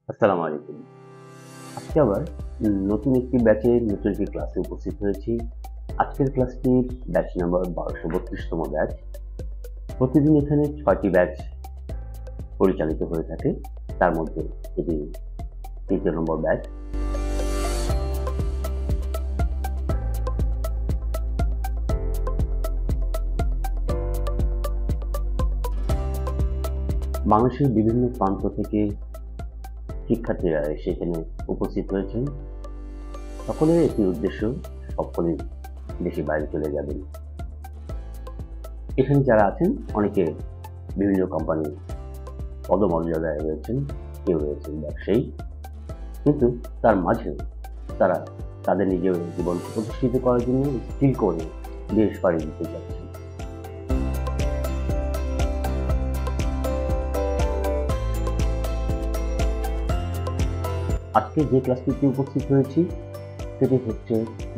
আসসালামু আলাইকুম। আজকে আবার নতুন একটি ব্যাচে নতুন একটি ক্লাসে উপস্থিত হয়েছি। আজকের ক্লাসটি ব্যাচ নাম্বার 1232তম ব্যাচ। প্রতিদিন এখানে 6টি ব্যাচ পরিচালিত হয়ে থাকে। তার মধ্যে এটি 3 নম্বর ব্যাচ। বাংলাদেশের বিভিন্ন প্রান্ত থেকে শিক্ষার্থীরা সেখানে উপস্থিত হয়েছেন। সকলের একটি উদ্দেশ্য, সকলেই দেশের বাইরে চলে যাবেন। এখানে যারা আছেন অনেকে বিভিন্ন কোম্পানির পদমর্যাদায় রয়েছেন, কেউ রয়েছেন ব্যবসায়ী, কিন্তু তার মাঝেও তারা তাদের নিজের জীবনকে প্রতিষ্ঠিত করার জন্য স্থির করে দেশ পাড়ি দিতে যাচ্ছেন। আজকে যে ক্লাসটিতে উপস্থিত হয়েছি সেটি হচ্ছে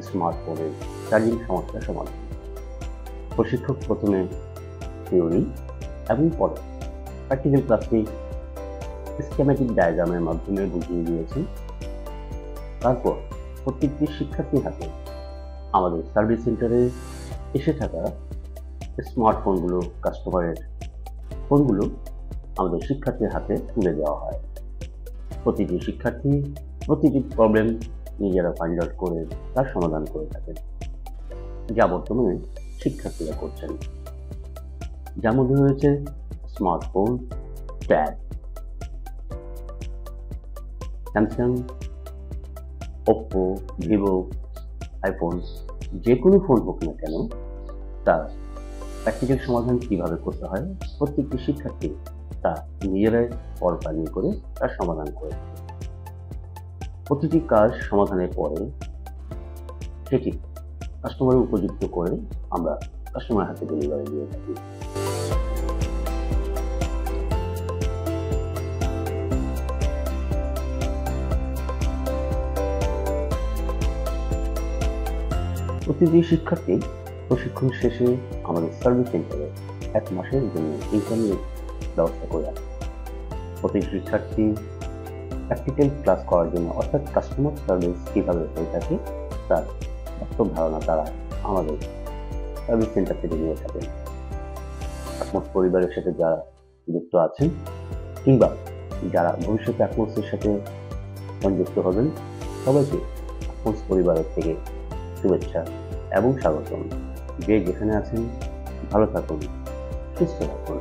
স্মার্টফোনের চার্জিং সমস্যা সমাধান। প্রশিক্ষক প্রথমে থিওরি এবং পরে প্র্যাকটিক্যাল ক্লাসটি স্কিমেটিক ডায়াগ্রামের মাধ্যমে বুঝিয়ে দিয়েছি। তারপর প্রত্যেকটি শিক্ষার্থীর হাতে আমাদের সার্ভিস সেন্টারে এসে থাকা স্মার্টফোনগুলো, কাস্টমারের ফোনগুলো আমাদের শিক্ষার্থীর হাতে তুলে দেওয়া হয়। প্রতিটি শিক্ষার্থী প্রতিটি প্রবলেম নিজেরা ফাইন্ড আউট করে তার সমাধান করে থাকেন, যা বর্তমানে শিক্ষার্থীরা করছেন। যার মধ্যে রয়েছে smartphone, tab, Samsung, Oppo, Vivo, iPhone, যে কোনো ফোন হোক না কেন, তার প্র্যাকটিক্যাল সমাধান কীভাবে করতে হয় প্রত্যেকটি শিক্ষার্থী তা নিজেরাই পড়া নিয়ে করে তার সমাধান করে থাকে। প্রতিটি কাজ সমাধানের পরে সেটি কাস্টমারের উপযুক্ত করে আমরা কাস্টমার হাতে ডেলিভারি দিয়ে থাকি। প্রতিটি শিক্ষার্থী প্রশিক্ষণ শেষে আমাদের সার্ভিস সেন্টারে 1 মাসের জন্য ইন্টারনেট ব্যবস্থা করে আসে। প্রতিটি শিক্ষার্থী প্র্যাকটিক্যাল ক্লাস করার জন্য, অর্থাৎ কাস্টমার সার্ভিস কীভাবে হয়ে থাকে তার বাস্তব ধারণা তারা আমাদের সার্ভিস সেন্টার থেকে নিয়ে থাকেন। AKMAL'S পরিবারের সাথে যারা যুক্ত আছেন কিংবা যারা ভবিষ্যতে AKMAL'S সাথে সংযুক্ত হবেন, সবাইকে AKMAL'S পরিবারের থেকে শুভেচ্ছা এবং স্বাগতম। যে যেখানে আছেন ভালো থাকুন, সুস্থ থাকুন।